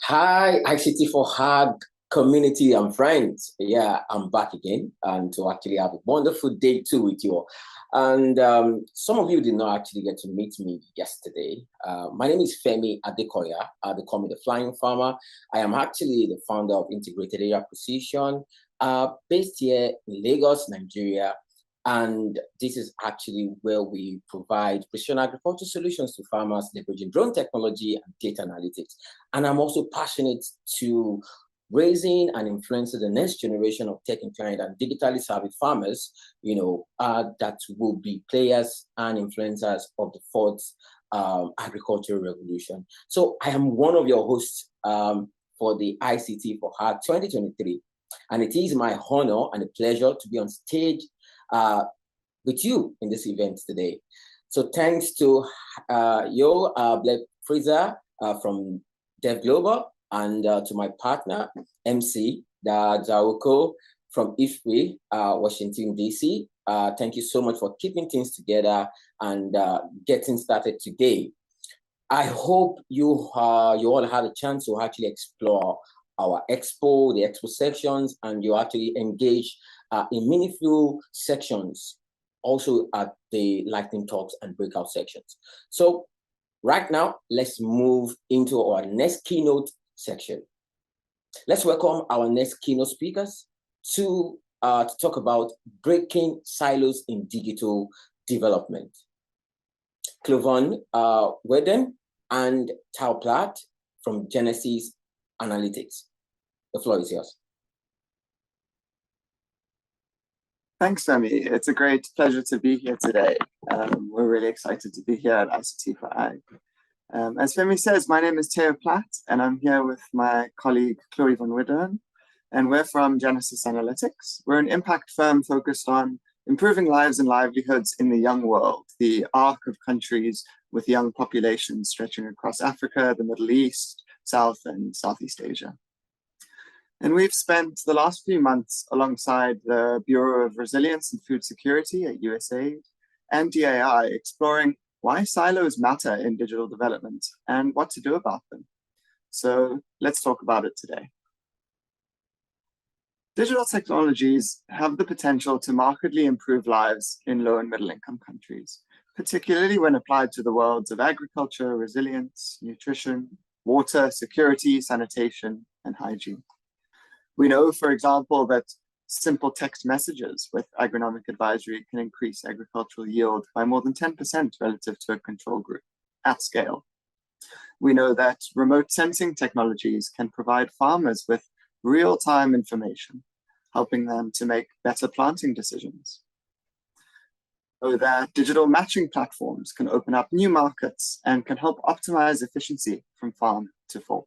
Hi, ICTforAg community and friends. Yeah, I'm back again and to actually have a wonderful day too with you all. And some of you did not actually get to meet me yesterday. My name is Femi Adekoya. They call me the Flying Farmer. I am actually the founder of Integrated Area Acquisition, based here in Lagos, Nigeria. And this is actually where we provide precision agriculture solutions to farmers leveraging drone technology and data analytics. And I'm also passionate to raising and influencing the next generation of tech inclined and digitally savvy farmers, that will be players and influencers of the fourth agricultural revolution. So I am one of your hosts for the ICTforAg 2023. And it is my honor and a pleasure to be on stage with you in this event today. So thanks to Black Fraser from Dev Global and to my partner, MC Jawoko from IFWE, Washington, D.C. Thank you so much for keeping things together and getting started today. I hope you all had a chance to actually explore our expo, the expo sections, and you actually engage in meaningful sections, also at the lightning talks and breakout sections. So right now, let's move into our next keynote section. Let's welcome our next keynote speakers to talk about breaking silos in digital development. Clovan Wedden and Tao Platt from Genesis Analytics. The floor is yours. Thanks, Femi. It's a great pleasure to be here today. We're really excited to be here at ICTforAg. As Femi says, my name is Tao Platt, and I'm here with my colleague Chloe van Widderen, and we're from Genesis Analytics. We're an impact firm focused on improving lives and livelihoods in the young world, the arc of countries with young populations stretching across Africa, the Middle East, South and Southeast Asia. And we've spent the last few months alongside the Bureau of Resilience and Food Security at USAID and DAI exploring why silos matter in digital development and what to do about them. So let's talk about it today. Digital technologies have the potential to markedly improve lives in low and middle income countries, particularly when applied to the worlds of agriculture, resilience, nutrition, water, security, sanitation, and hygiene. We know, for example, that simple text messages with agronomic advisory can increase agricultural yield by more than 10% relative to a control group at scale. We know that remote sensing technologies can provide farmers with real-time information, helping them to make better planting decisions. So that digital matching platforms can open up new markets and can help optimize efficiency from farm to fork.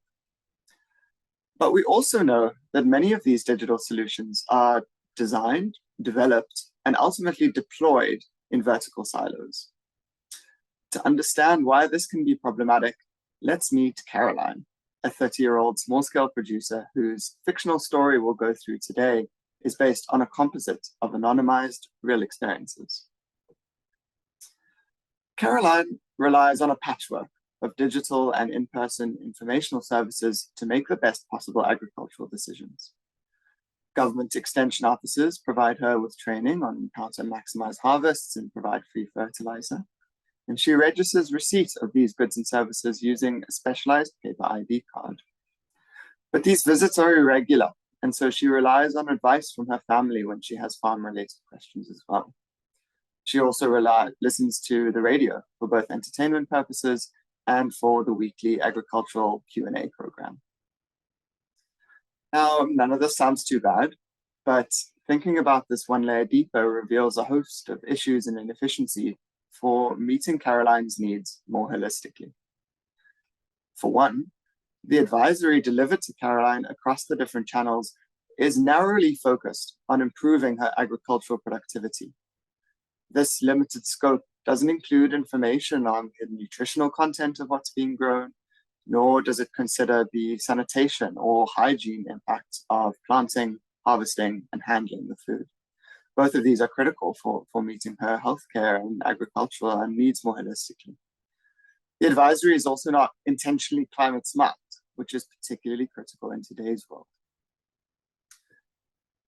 But we also know that many of these digital solutions are designed, developed, and ultimately deployed in vertical silos. To understand why this can be problematic, let's meet Caroline, a 30-year-old small-scale producer whose fictional story we'll go through today is based on a composite of anonymized real experiences. Caroline relies on a patchwork of digital and in-person informational services to make the best possible agricultural decisions. Government extension officers provide her with training on how to maximize harvests and provide free fertilizer. And she registers receipt of these goods and services using a specialized paper ID card. But these visits are irregular, and so she relies on advice from her family when she has farm-related questions as well. She also listens to the radio for both entertainment purposes and for the weekly agricultural Q&A program. Now, none of this sounds too bad, but thinking about this one layer deeper reveals a host of issues and inefficiency for meeting Caroline's needs more holistically. For one, the advisory delivered to Caroline across the different channels is narrowly focused on improving her agricultural productivity. This limited scope doesn't include information on the nutritional content of what's being grown, nor does it consider the sanitation or hygiene impacts of planting, harvesting, and handling the food. Both of these are critical for meeting her healthcare and agricultural needs more holistically. The advisory is also not intentionally climate smart, which is particularly critical in today's world.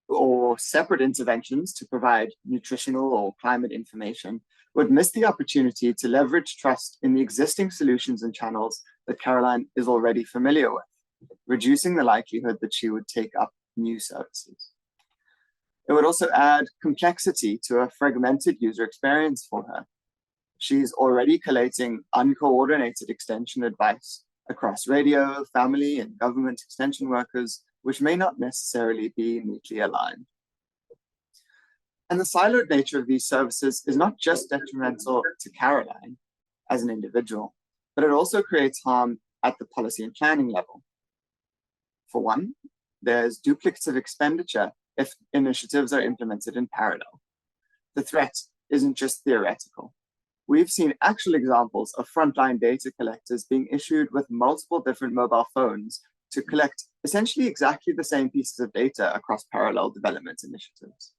Or separate interventions to provide nutritional or climate information would miss the opportunity to leverage trust in the existing solutions and channels that Caroline is already familiar with, reducing the likelihood that she would take up new services. It would also add complexity to a fragmented user experience for her. She's already collating uncoordinated extension advice across radio, family, and government extension workers, which may not necessarily be neatly aligned. And the siloed nature of these services is not just detrimental to Caroline as an individual, but it also creates harm at the policy and planning level. For one, there's duplicative expenditure if initiatives are implemented in parallel. The threat isn't just theoretical. We've seen actual examples of frontline data collectors being issued with multiple different mobile phones to collect essentially exactly the same pieces of data across parallel development initiatives.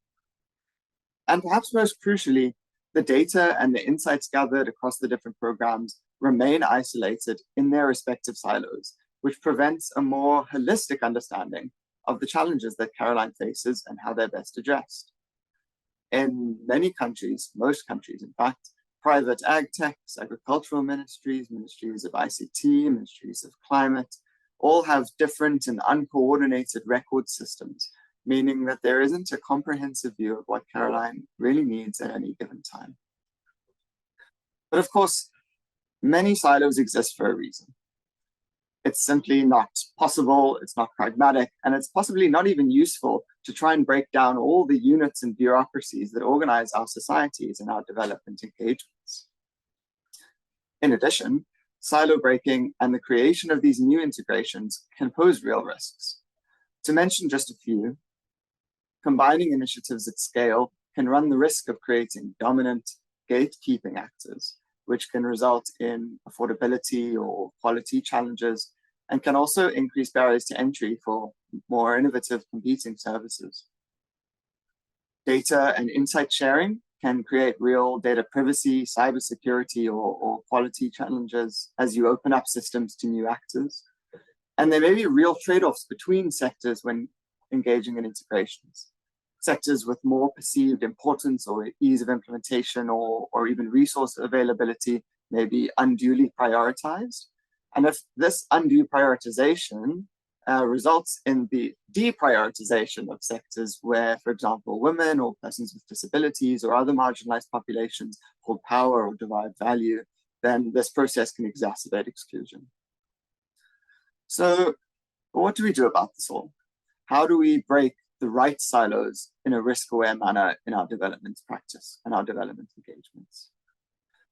And perhaps most crucially, the data and the insights gathered across the different programs remain isolated in their respective silos, which prevents a more holistic understanding of the challenges that Caroline faces and how they're best addressed. In many countries, most countries in fact, private ag techs, agricultural ministries, ministries of ICT, ministries of climate, all have different and uncoordinated record systems, meaning that there isn't a comprehensive view of what Caroline really needs at any given time. But of course, many silos exist for a reason. It's simply not possible, it's not pragmatic, and it's possibly not even useful to try and break down all the units and bureaucracies that organize our societies and our development engagements. In addition, silo breaking and the creation of these new integrations can pose real risks. To mention just a few, combining initiatives at scale can run the risk of creating dominant gatekeeping actors, which can result in affordability or quality challenges, and can also increase barriers to entry for more innovative competing services. Data and insight sharing can create real data privacy, cybersecurity, or quality challenges as you open up systems to new actors. And there may be real trade-offs between sectors when engaging in integrations. Sectors with more perceived importance or ease of implementation or even resource availability may be unduly prioritized. And if this undue prioritization results in the deprioritization of sectors where, for example, women or persons with disabilities or other marginalized populations hold power or derive value, then this process can exacerbate exclusion. So what do we do about this all? How do we break the right silos in a risk-aware manner in our development practice and our development engagements?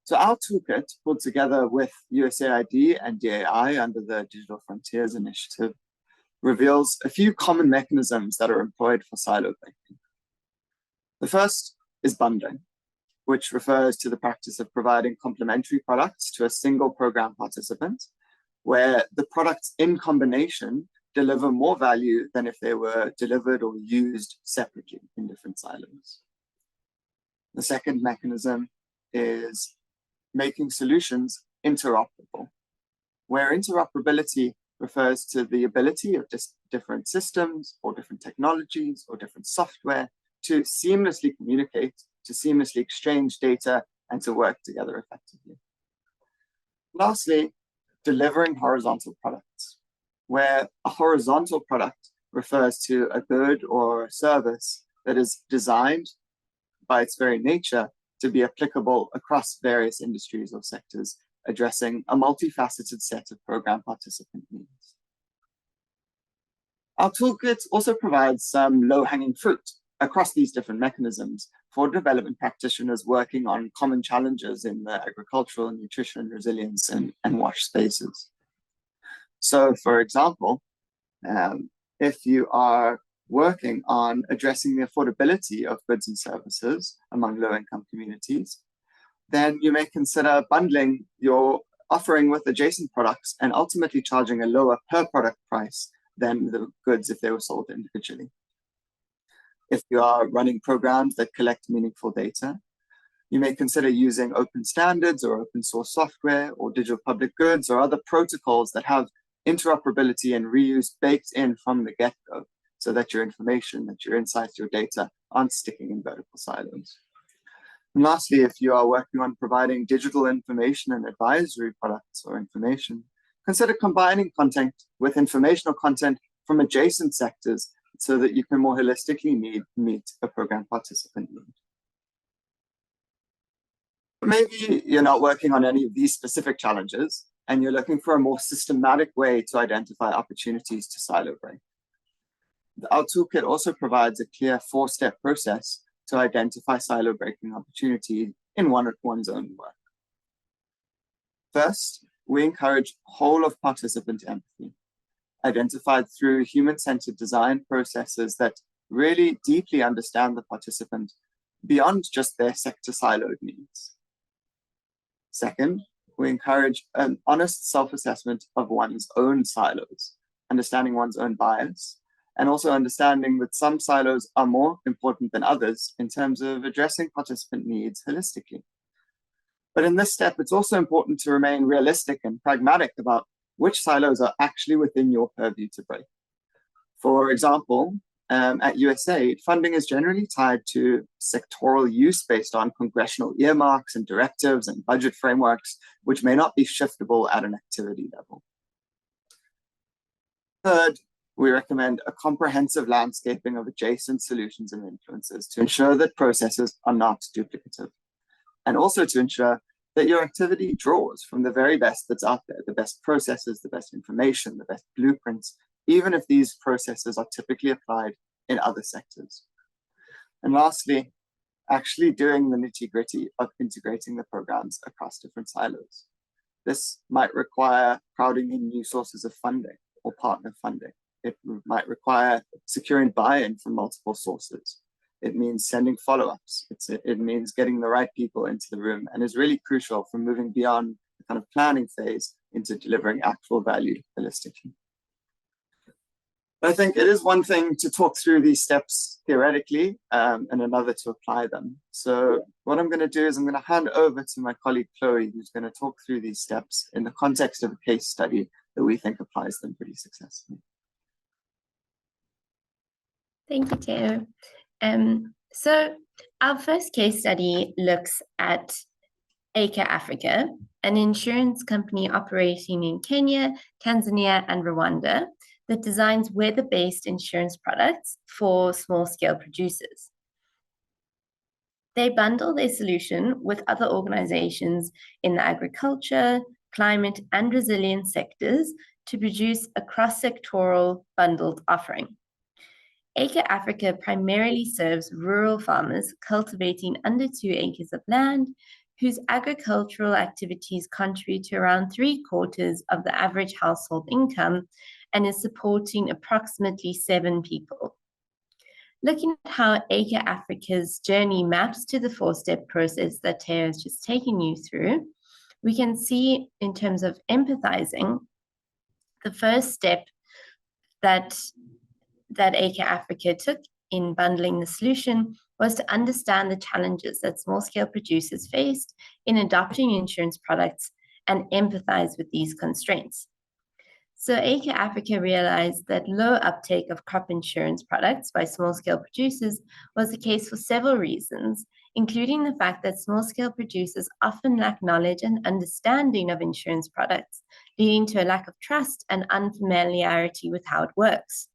So our toolkit, pulled together with USAID and DAI under the Digital Frontiers Initiative, reveals a few common mechanisms that are employed for silo breaking. The first is bundling, which refers to the practice of providing complementary products to a single program participant, where the products in combination deliver more value than if they were delivered or used separately in different silos. The second mechanism is making solutions interoperable, where interoperability refers to the ability of different systems or different technologies or different software to seamlessly communicate, to seamlessly exchange data, and to work together effectively. Lastly, delivering horizontal products, where a horizontal product refers to a good or a service that is designed by its very nature to be applicable across various industries or sectors, addressing a multifaceted set of program participant needs. Our toolkit also provides some low-hanging fruit across these different mechanisms for development practitioners working on common challenges in the agricultural, nutrition, resilience, and WASH spaces. So, for example, if you are working on addressing the affordability of goods and services among low-income communities, then you may consider bundling your offering with adjacent products and ultimately charging a lower per product price than the goods if they were sold individually. If you are running programs that collect meaningful data, you may consider using open standards or open source software or digital public goods or other protocols that have interoperability and reuse baked in from the get-go, so that your information, that your insights, your data aren't sticking in vertical silos. And lastly, if you are working on providing digital information and advisory products or information, consider combining content with informational content from adjacent sectors so that you can more holistically meet a program participant need. But maybe you're not working on any of these specific challenges, and you're looking for a more systematic way to identify opportunities to silo break. Our toolkit also provides a clear 4-step process to identify silo breaking opportunities in one's own work. First, we encourage whole of participant empathy, identified through human-centered design processes that really deeply understand the participant beyond just their sector siloed needs. Second, we encourage an honest self-assessment of one's own silos, understanding one's own bias, and also understanding that some silos are more important than others in terms of addressing participant needs holistically. But in this step, it's also important to remain realistic and pragmatic about which silos are actually within your purview to break. For example, at USAID, funding is generally tied to sectoral use based on congressional earmarks and directives and budget frameworks, which may not be shiftable at an activity level. Third, we recommend a comprehensive landscaping of adjacent solutions and influences to ensure that processes are not duplicative, and also to ensure that your activity draws from the very best that's out there, the best processes, the best information, the best blueprints, even if these processes are typically applied in other sectors. And lastly, actually doing the nitty-gritty of integrating the programs across different silos. This might require crowding in new sources of funding or partner funding. It might require securing buy-in from multiple sources. It means sending follow-ups. It means getting the right people into the room, and is really crucial for moving beyond the kind of planning phase into delivering actual value holistically. But I think it is one thing to talk through these steps theoretically, and another to apply them. So what I'm going to do is I'm going to hand over to my colleague Chloe, who's going to talk through these steps in the context of a case study that we think applies them pretty successfully. Thank you, Theo. So our first case study looks at Acre Africa, an insurance company operating in Kenya, Tanzania, and Rwanda that designs weather-based insurance products for small-scale producers. They bundle their solution with other organizations in the agriculture, climate, and resilience sectors to produce a cross-sectoral bundled offering. Acre Africa primarily serves rural farmers cultivating under 2 acres of land, whose agricultural activities contribute to around 3/4 of the average household income, and is supporting approximately 7 people. Looking at how Acre Africa's journey maps to the 4-step process that Theo has just taken you through, we can see in terms of empathizing, the first step that Acre Africa took in bundling the solution was to understand the challenges that small-scale producers faced in adopting insurance products and empathize with these constraints. So Acre Africa realized that low uptake of crop insurance products by small-scale producers was the case for several reasons, including the fact that small-scale producers often lack knowledge and understanding of insurance products, leading to a lack of trust and unfamiliarity with how it works.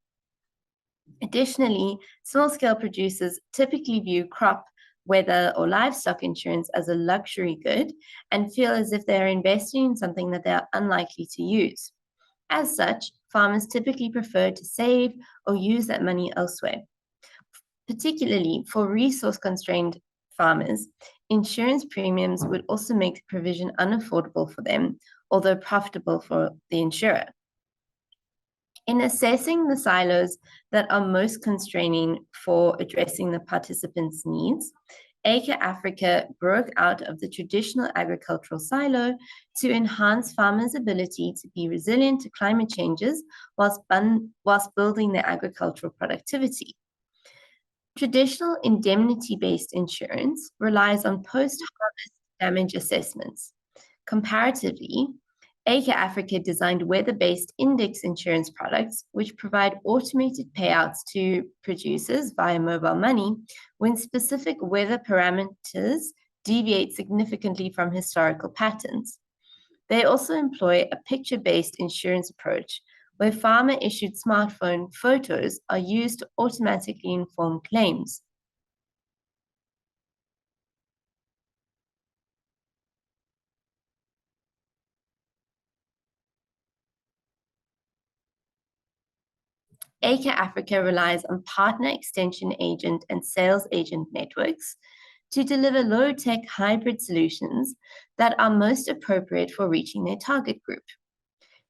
Additionally, small-scale producers typically view crop, weather, or livestock insurance as a luxury good and feel as if they are investing in something that they are unlikely to use. As such, farmers typically prefer to save or use that money elsewhere. Particularly for resource-constrained farmers, insurance premiums would also make the provision unaffordable for them, although profitable for the insurer. In assessing the silos that are most constraining for addressing the participants' needs, Acre Africa broke out of the traditional agricultural silo to enhance farmers' ability to be resilient to climate changes whilst building their agricultural productivity. Traditional indemnity-based insurance relies on post-harvest damage assessments. Comparatively, ACRE Africa designed weather-based index insurance products, which provide automated payouts to producers via mobile money when specific weather parameters deviate significantly from historical patterns. They also employ a picture-based insurance approach, where farmer-issued smartphone photos are used to automatically inform claims. ACRE Africa relies on partner extension agent and sales agent networks to deliver low-tech hybrid solutions that are most appropriate for reaching their target group.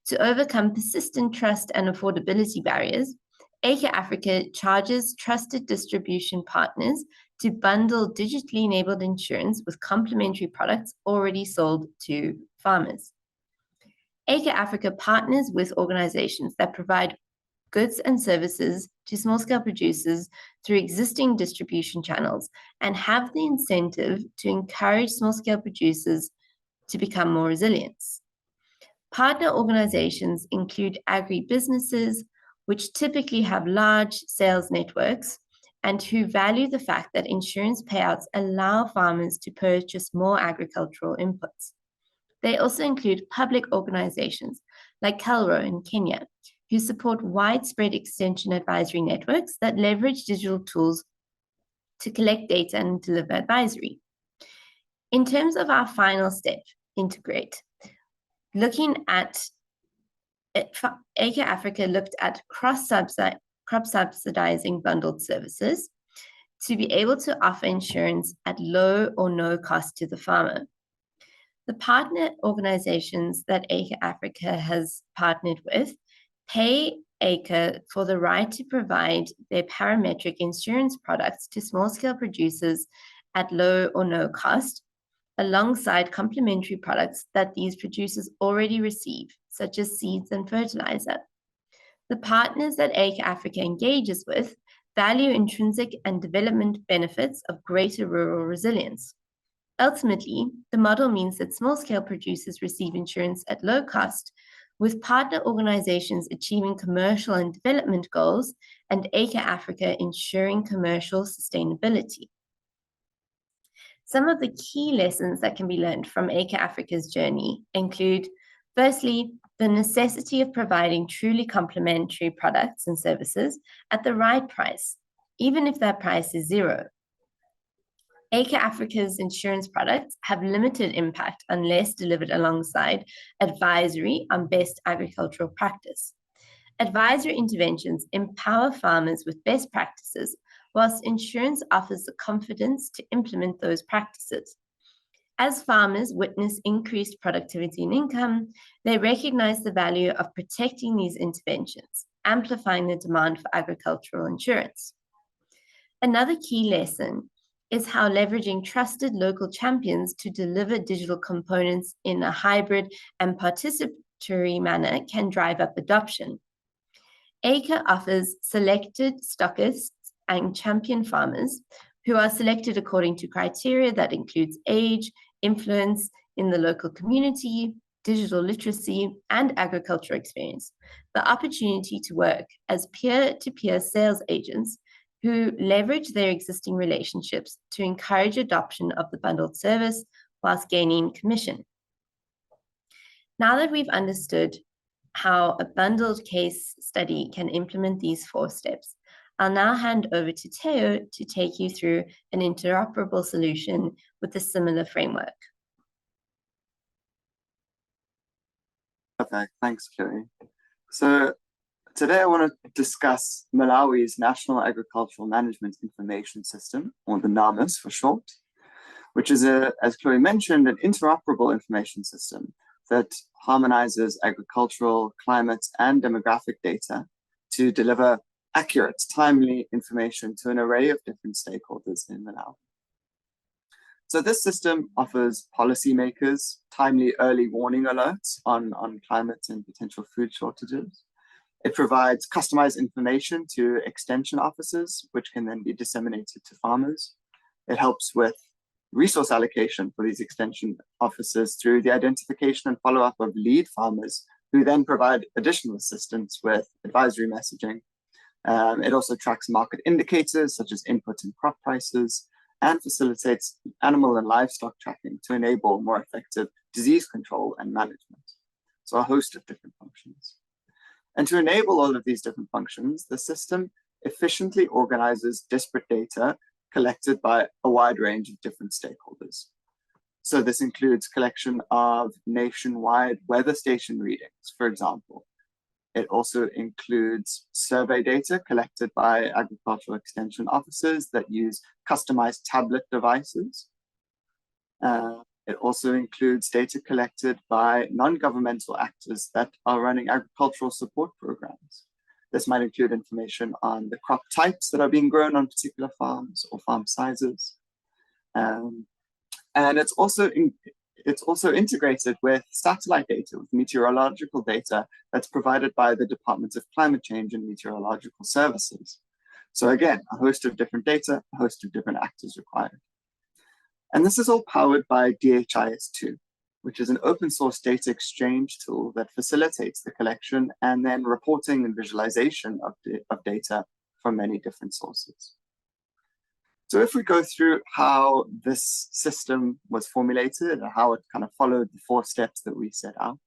To overcome persistent trust and affordability barriers, ACRE Africa charges trusted distribution partners to bundle digitally enabled insurance with complementary products already sold to farmers. ACRE Africa partners with organizations that provide goods and services to small-scale producers through existing distribution channels and have the incentive to encourage small-scale producers to become more resilient. Partner organizations include agribusinesses, which typically have large sales networks and who value the fact that insurance payouts allow farmers to purchase more agricultural inputs. They also include public organizations like KALRO in Kenya, who support widespread extension advisory networks that leverage digital tools to collect data and deliver advisory. In terms of our final step, integrate, looking at ACRE Africa looked at crop subsidizing bundled services to be able to offer insurance at low or no cost to the farmer. The partner organizations that ACRE Africa has partnered with pay ACRE for the right to provide their parametric insurance products to small-scale producers at low or no cost, alongside complementary products that these producers already receive, such as seeds and fertilizer. The partners that ACRE Africa engages with value intrinsic and development benefits of greater rural resilience. Ultimately, the model means that small-scale producers receive insurance at low cost, with partner organizations achieving commercial and development goals, and ACRE Africa ensuring commercial sustainability. Some of the key lessons that can be learned from ACRE Africa's journey include, firstly, the necessity of providing truly complementary products and services at the right price, even if that price is zero. ACRE Africa's insurance products have limited impact unless delivered alongside advisory on best agricultural practice. Advisory interventions empower farmers with best practices, whilst insurance offers the confidence to implement those practices. As farmers witness increased productivity and income, they recognize the value of protecting these interventions, amplifying the demand for agricultural insurance. Another key lesson is how leveraging trusted local champions to deliver digital components in a hybrid and participatory manner can drive up adoption. ACRE offers selected stockists and champion farmers who are selected according to criteria that includes age, influence in the local community, digital literacy, and agricultural experience, the opportunity to work as peer-to-peer sales agents who leverage their existing relationships to encourage adoption of the bundled service whilst gaining commission. Now that we've understood how a bundled case study can implement these 4 steps, I'll now hand over to Theo to take you through an interoperable solution with a similar framework. Perfect, thanks, Chloe. So today I want to discuss Malawi's National Agricultural Management Information System, or the NAMIS for short, which is, as Chloe mentioned, an interoperable information system that harmonizes agricultural, climate, and demographic data to deliver accurate, timely information to an array of different stakeholders in Malawi. So this system offers policymakers timely early warning alerts on climate and potential food shortages. It provides customized information to extension officers, which can then be disseminated to farmers. It helps with resource allocation for these extension officers through the identification and follow-up of lead farmers, who then provide additional assistance with advisory messaging. It also tracks market indicators such as input and crop prices, and facilitates animal and livestock tracking to enable more effective disease control and management. So a host of different functions. And to enable all of these different functions, the system efficiently organizes disparate data collected by a wide range of different stakeholders. So this includes collection of nationwide weather station readings, for example. It also includes survey data collected by agricultural extension officers that use customized tablet devices. It also includes data collected by non-governmental actors that are running agricultural support programs. This might include information on the crop types that are being grown on particular farms or farm sizes. And it's also integrated with satellite data, with meteorological data that's provided by the Department of Climate Change and Meteorological Services. So again, a host of different data, a host of different actors required. And this is all powered by DHIS2, which is an open source data exchange tool that facilitates the collection and then reporting and visualization of data from many different sources. So if we go through how this system was formulated and how it kind of followed the 4 steps that we set out.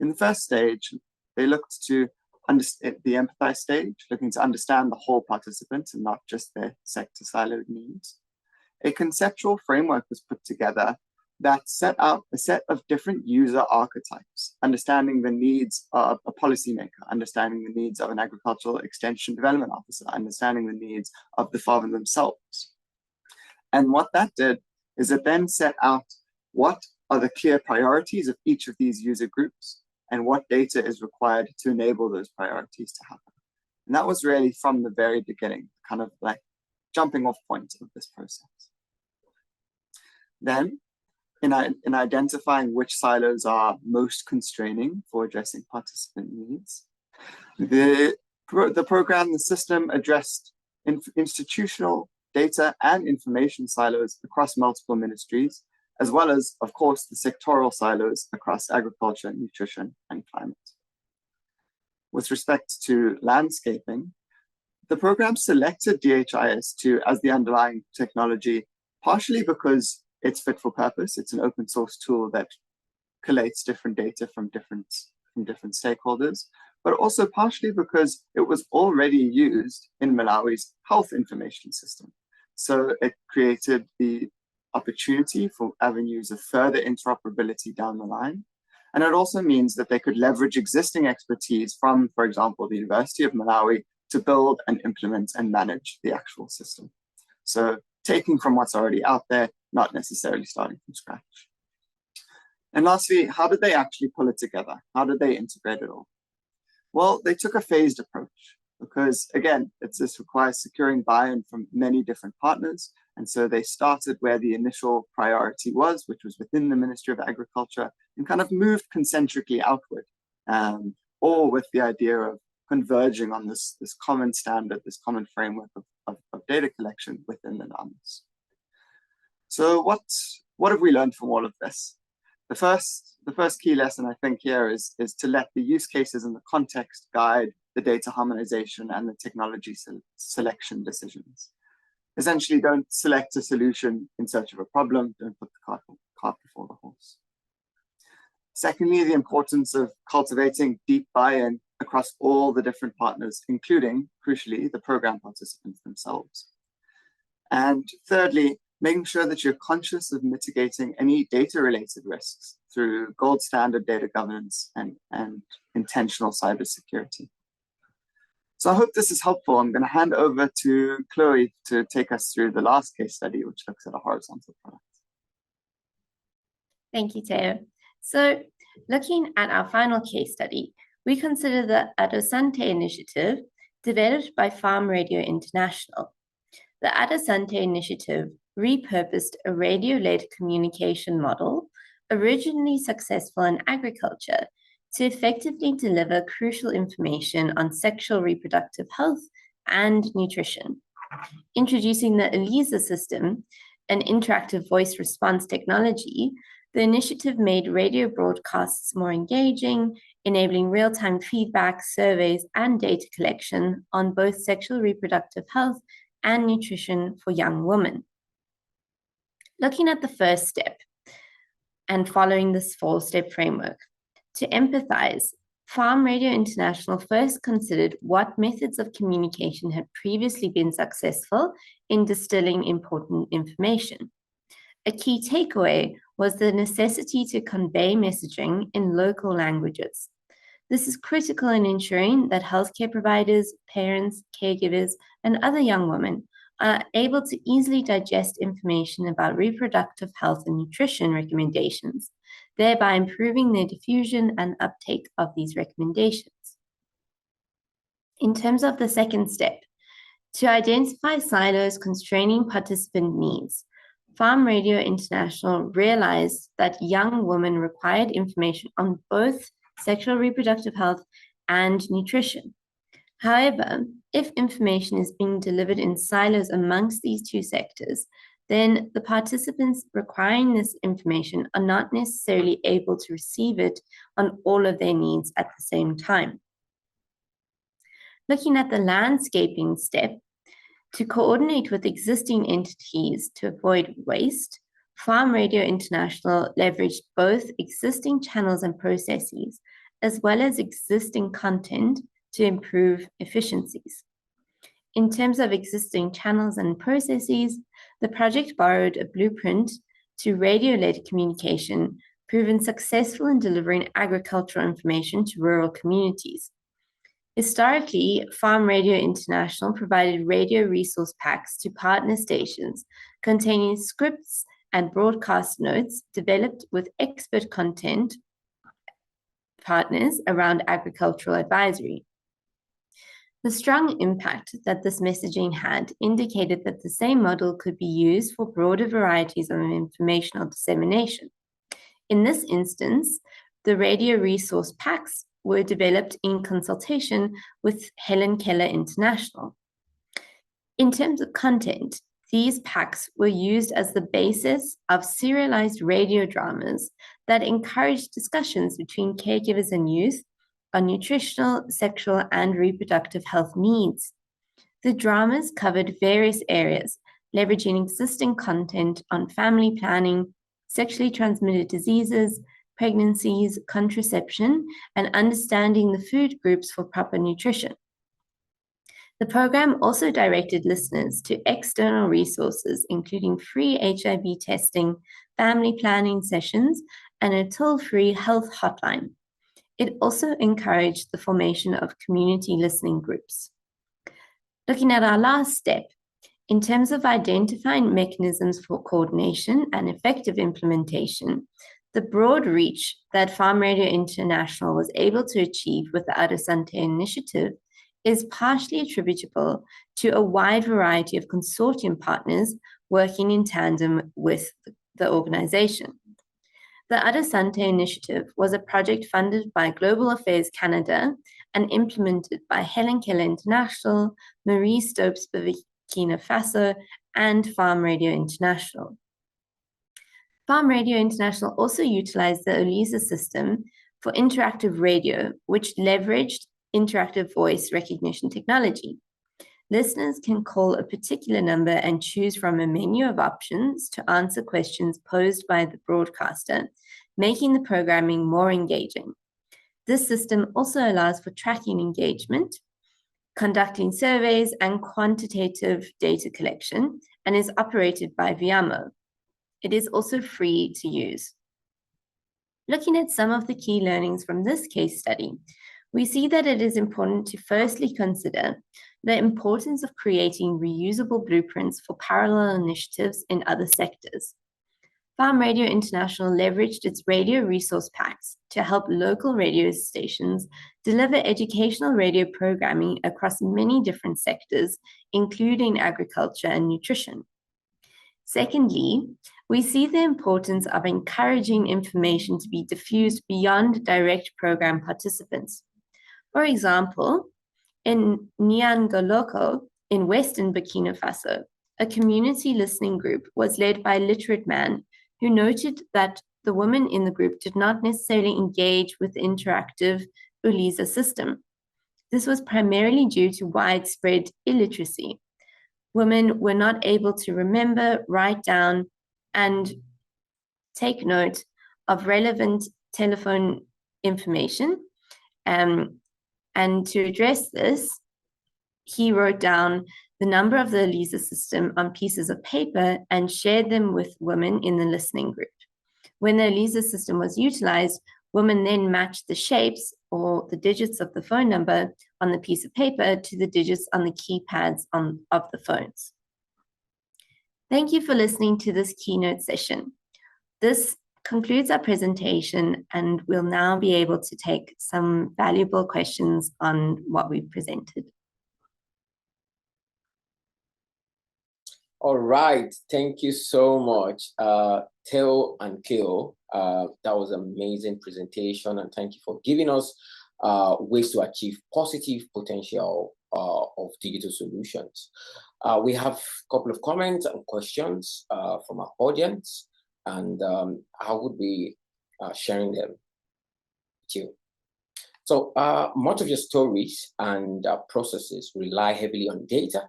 In the first stage, they looked to understand the empathize stage, looking to understand the whole participant and not just their sector siloed needs. A conceptual framework was put together that set out a set of different user archetypes, understanding the needs of a policymaker, understanding the needs of an agricultural extension development officer, understanding the needs of the farmer themselves. And what that did is it then set out what are the clear priorities of each of these user groups and what data is required to enable those priorities to happen. And that was really from the very beginning, kind of like jumping off point of this process. Then, in identifying which silos are most constraining for addressing participant needs, the program, the system addressed institutional data and information silos across multiple ministries, as well as, of course, the sectoral silos across agriculture, nutrition, and climate. With respect to landscaping, the program selected DHIS2 as the underlying technology, partially because it's fit for purpose. It's an open source tool that collates different data from different stakeholders, but also partially because it was already used in Malawi's health information system. So it created the opportunity for avenues of further interoperability down the line. And it also means that they could leverage existing expertise from, for example, the University of Malawi to build and implement and manage the actual system. So taking from what's already out there, not necessarily starting from scratch. And lastly, how did they actually pull it together? How did they integrate it all? Well, they took a phased approach because, again, this requires securing buy-in from many different partners. And so they started where the initial priority was, which was within the Ministry of Agriculture, and kind of moved concentrically outward, all with the idea of converging on this common standard, this common framework of data collection within the NAMs. So what have we learned from all of this? The first key lesson I think here is to let the use cases and the context guide the data harmonization and the technology selection decisions. Essentially, don't select a solution in search of a problem, don't put the cart before the horse. Secondly, the importance of cultivating deep buy-in across all the different partners, including, crucially, the program participants themselves. And thirdly, making sure that you're conscious of mitigating any data-related risks through gold standard data governance and intentional cybersecurity. So I hope this is helpful. I'm going to hand over to Chloe to take us through the last case study, which looks at a horizontal product. Thank you, Teo. So looking at our final case study, we consider the Adosante initiative developed by Farm Radio International. The Adosante initiative repurposed a radio-led communication model, originally successful in agriculture, to effectively deliver crucial information on sexual reproductive health and nutrition. Introducing the ELISA system, an interactive voice response technology, the initiative made radio broadcasts more engaging, enabling real-time feedback, surveys, and data collection on both sexual reproductive health and nutrition for young women. Looking at the first step and following this 4-step framework, to empathize, Farm Radio International first considered what methods of communication had previously been successful in distilling important information. A key takeaway was the necessity to convey messaging in local languages. This is critical in ensuring that healthcare providers, parents, caregivers, and other young women are able to easily digest information about reproductive health and nutrition recommendations, thereby improving their diffusion and uptake of these recommendations. In terms of the second step, to identify silos constraining participant needs, Farm Radio International realized that young women required information on both sexual reproductive health and nutrition. However, if information is being delivered in silos amongst these two sectors, then the participants requiring this information are not necessarily able to receive it on all of their needs at the same time. Looking at the landscaping step, to coordinate with existing entities to avoid waste, Farm Radio International leveraged both existing channels and processes, as well as existing content to improve efficiencies. In terms of existing channels and processes, the project borrowed a blueprint to radio-led communication, proven successful in delivering agricultural information to rural communities. Historically, Farm Radio International provided radio resource packs to partner stations containing scripts and broadcast notes developed with expert content partners around agricultural advisory. The strong impact that this messaging had indicated that the same model could be used for broader varieties of informational dissemination. In this instance, the radio resource packs were developed in consultation with Helen Keller International. In terms of content, these packs were used as the basis of serialized radio dramas that encouraged discussions between caregivers and youth on nutritional, sexual, and reproductive health needs. The dramas covered various areas, leveraging existing content on family planning, sexually transmitted diseases, pregnancies, contraception, and understanding the food groups for proper nutrition. The program also directed listeners to external resources, including free HIV testing, family planning sessions, and a toll-free health hotline. It also encouraged the formation of community listening groups. Looking at our last step, in terms of identifying mechanisms for coordination and effective implementation, the broad reach that Farm Radio International was able to achieve with the Adesante initiative is partially attributable to a wide variety of consortium partners working in tandem with the organization. The Adesante initiative was a project funded by Global Affairs Canada and implemented by Helen Keller International, Marie Stopes Burkina Faso, and Farm Radio International. Farm Radio International also utilized the ELISA system for interactive radio, which leveraged interactive voice recognition technology. Listeners can call a particular number and choose from a menu of options to answer questions posed by the broadcaster, making the programming more engaging. This system also allows for tracking engagement, conducting surveys, and quantitative data collection, and is operated by Viamo. It is also free to use. Looking at some of the key learnings from this case study, we see that it is important to firstly consider the importance of creating reusable blueprints for parallel initiatives in other sectors. Farm Radio International leveraged its radio resource packs to help local radio stations deliver educational radio programming across many different sectors, including agriculture and nutrition. Secondly, we see the importance of encouraging information to be diffused beyond direct program participants. For example, in Niangoloko, in Western Burkina Faso, a community listening group was led by a literate man who noted that the women in the group did not necessarily engage with the interactive Uliza system. This was primarily due to widespread illiteracy. Women were not able to remember, write down, and take note of relevant telephone information. And to address this, he wrote down the number of the Uliza system on pieces of paper and shared them with women in the listening group. When the Uliza system was utilized, women then matched the shapes or the digits of the phone number on the piece of paper to the digits on the keypads of the phones. Thank you for listening to this keynote session. This concludes our presentation, and we'll now be able to take some valuable questions on what we've presented. All right, thank you so much, Theo and Keo. That was an amazing presentation, and thank you for giving us ways to achieve positive potential of digital solutions. We have a couple of comments and questions from our audience, and how would we sharing them with you? So much of your stories and processes rely heavily on data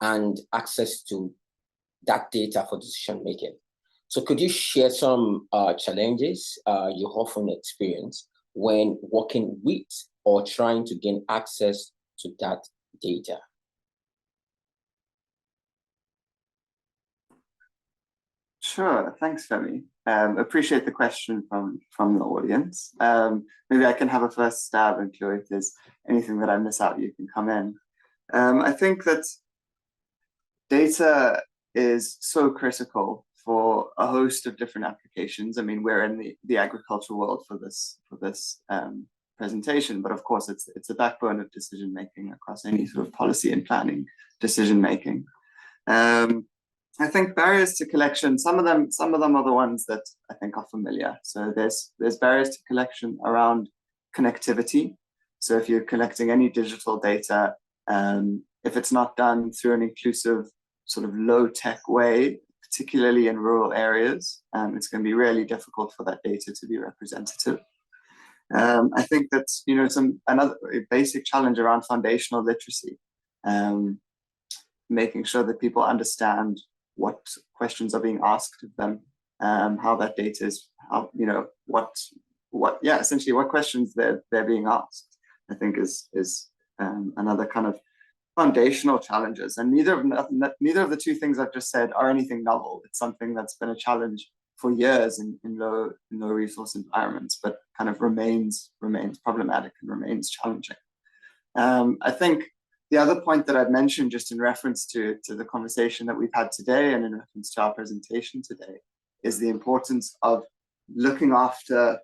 and access to that data for decision making. So could you share some challenges you often experience when working with or trying to gain access to that data? Sure, thanks, Femi. Appreciate the question from the audience. Maybe I can have a first stab, and Chloe, if there's anything that I miss out, you can come in. I think that data is so critical for a host of different applications. I mean, we're in the agricultural world for this presentation, but of course it's a backbone of decision making across any sort of policy and planning decision making. I think barriers to collection, some of them are the ones that I think are familiar. So there's barriers to collection around connectivity. So if you're collecting any digital data, if it's not done through an inclusive sort of low-tech way, particularly in rural areas, it's going to be really difficult for that data to be representative. I think that's another basic challenge around foundational literacy, making sure that people understand what questions are being asked of them, how that data is, essentially what questions they're being asked, I think is another kind of foundational challenges. And neither of the two things I've just said are anything novel. It's something that's been a challenge for years in low resource environments, but kind of remains problematic and remains challenging. I think the other point that I've mentioned, just in reference to the conversation that we've had today and in reference to our presentation today, is the importance of looking after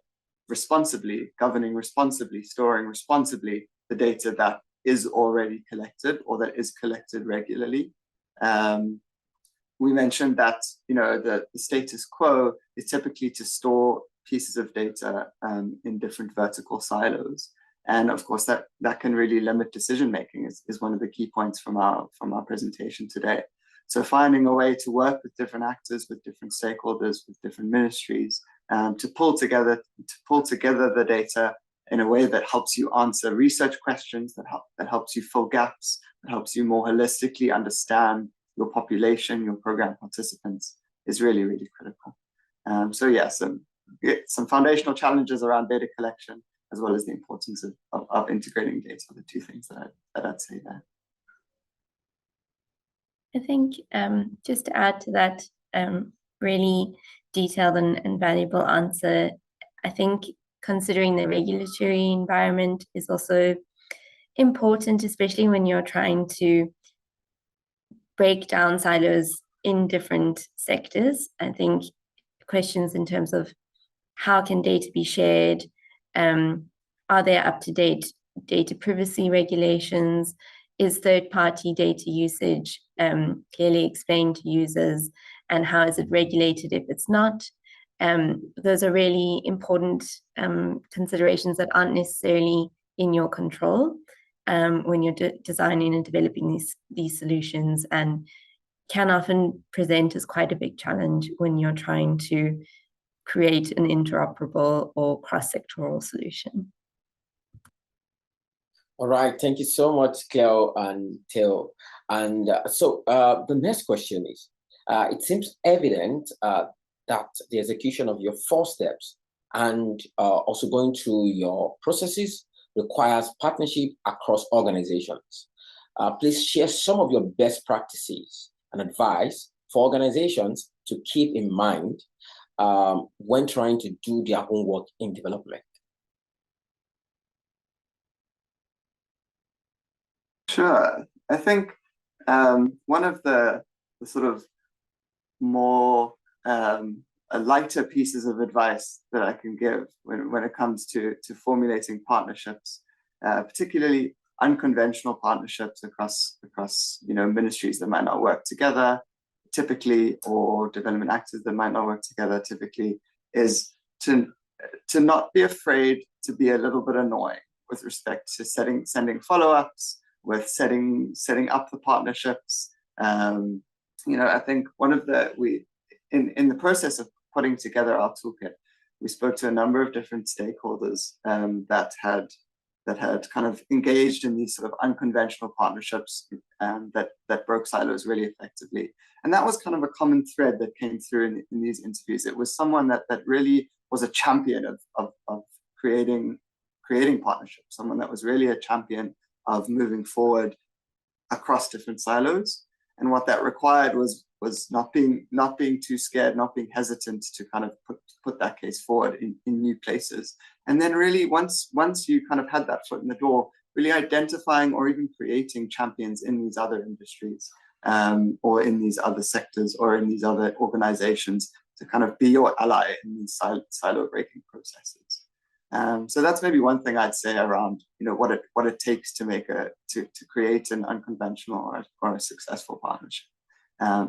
responsibly, governing responsibly, storing responsibly the data that is already collected or that is collected regularly. We mentioned that the status quo is typically to store pieces of data in different vertical silos. And of course, that can really limit decision making is one of the key points from our presentation today. So finding a way to work with different actors, with different stakeholders, with different ministries, to pull together the data in a way that helps you answer research questions, that helps you fill gaps, that helps you more holistically understand your population, your program participants, is really, really critical. So yeah, some foundational challenges around data collection, as well as the importance of integrating data, are the two things that I'd say there. I think just to add to that really detailed and valuable answer, I think considering the regulatory environment is also important, especially when you're trying to break down silos in different sectors. I think questions in terms of how can data be shared, are there up-to-date data privacy regulations, is third-party data usage clearly explained to users, and how is it regulated if it's not? Those are really important considerations that aren't necessarily in your control when you're designing and developing these solutions. And can often present as quite a big challenge when you're trying to create an interoperable or cross-sectoral solution. All right, thank you so much, Cleo and Theo. And the next question is, it seems evident that the execution of your 4 steps and also going through your processes requires partnership across organizations. Please share some of your best practices and advice for organizations to keep in mind when trying to do their homework in development. Sure. I think one of the sort of more lighter pieces of advice that I can give when it comes to formulating partnerships, particularly unconventional partnerships across ministries that might not work together typically, or development actors that might not work together typically, is to not be afraid to be a little bit annoying with respect to sending follow-ups, with setting up the partnerships. I think one of in the process of putting together our toolkit, we spoke to a number of different stakeholders that had kind of engaged in these sort of unconventional partnerships that broke silos really effectively. And that was kind of a common thread that came through in these interviews. It was someone that really was a champion of creating partnerships, someone that was really a champion of moving forward across different silos. And what that required was not being too scared, not being hesitant to kind of put that case forward in new places. And then really once you kind of had that foot in the door, really identifying or even creating champions in these other industries, or in these other sectors, or in these other organizations, to kind of be your ally in these silo breaking processes. So that's maybe one thing I'd say around what it takes to create an unconventional or a successful partnership.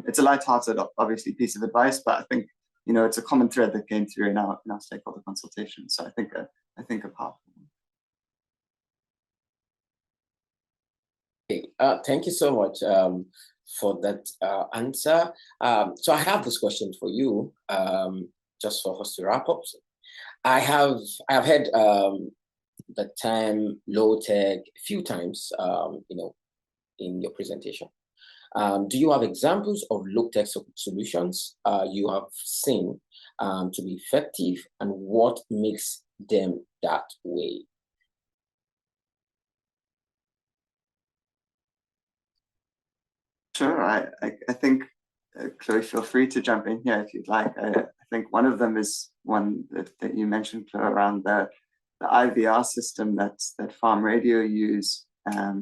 It's a light-hearted, obviously, piece of advice, but I think it's a common thread that came through in our stakeholder consultation. So I think a powerful one. Thank you so much for that answer. So I have this question for you, just for us to wrap up. I have heard the term low tech a few times, in your presentation. Do you have examples of low tech solutions you have seen to be effective, and what makes them that way? Sure. I think, Chloe, feel free to jump in here if you'd like. I think one of them is one that you mentioned, Chloe, around the IVR system that Farm Radio use.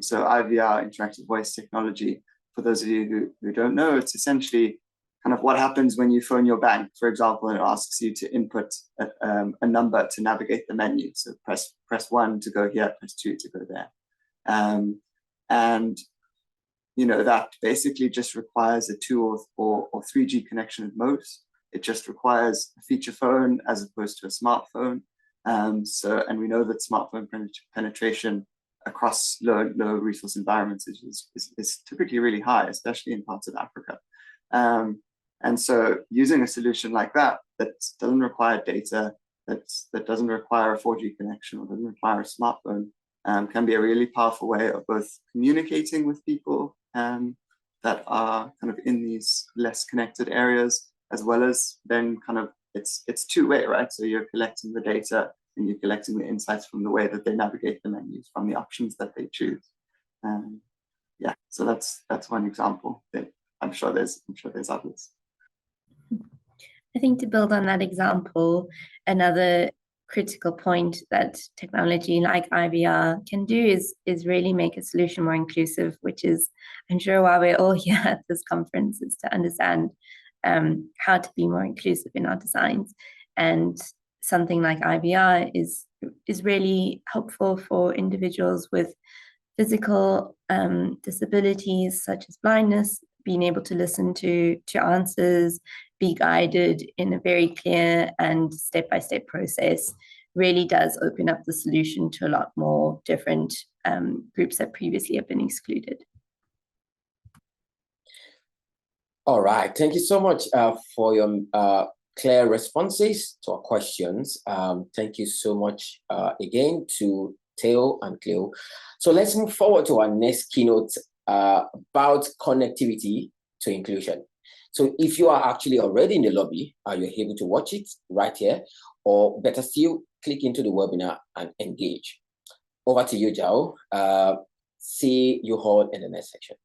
So IVR, interactive voice technology, for those of you who don't know, it's essentially kind of what happens when you phone your bank, for example, and it asks you to input a number to navigate the menu. So press 1 to go here, press 2 to go there. And that basically just requires a 2 or 3G connection at most. It just requires a feature phone as opposed to a smartphone. And we know that smartphone penetration across low resource environments is typically really high, especially in parts of Africa. And so using a solution like that doesn't require data, that doesn't require a 4G connection, or doesn't require a smartphone, can be a really powerful way of both communicating with people that are kind of in these less connected areas, as well as then kind of it's two-way, right? So you're collecting the data and you're collecting the insights from the way that they navigate the menus, from the options that they choose. So that's one example. That I'm sure there's others. I think to build on that example, another critical point that technology like IVR can do is really make a solution more inclusive, which is, I'm sure, why we're all here at this conference, is to understand how to be more inclusive in our designs. And something like IVR is really helpful for individuals with physical disabilities such as blindness, being able to listen to answers, be guided in a very clear and step-by-step process, really does open up the solution to a lot more different groups that previously have been excluded. All right. Thank you so much for your clear responses to our questions. Thank you so much again to Theo and Cleo. So let's move forward to our next keynote about connectivity to inclusion. So if you are actually already in the lobby, you're able to watch it right here, or better still, click into the webinar and engage. Over to you, Jao. See you all in the next section.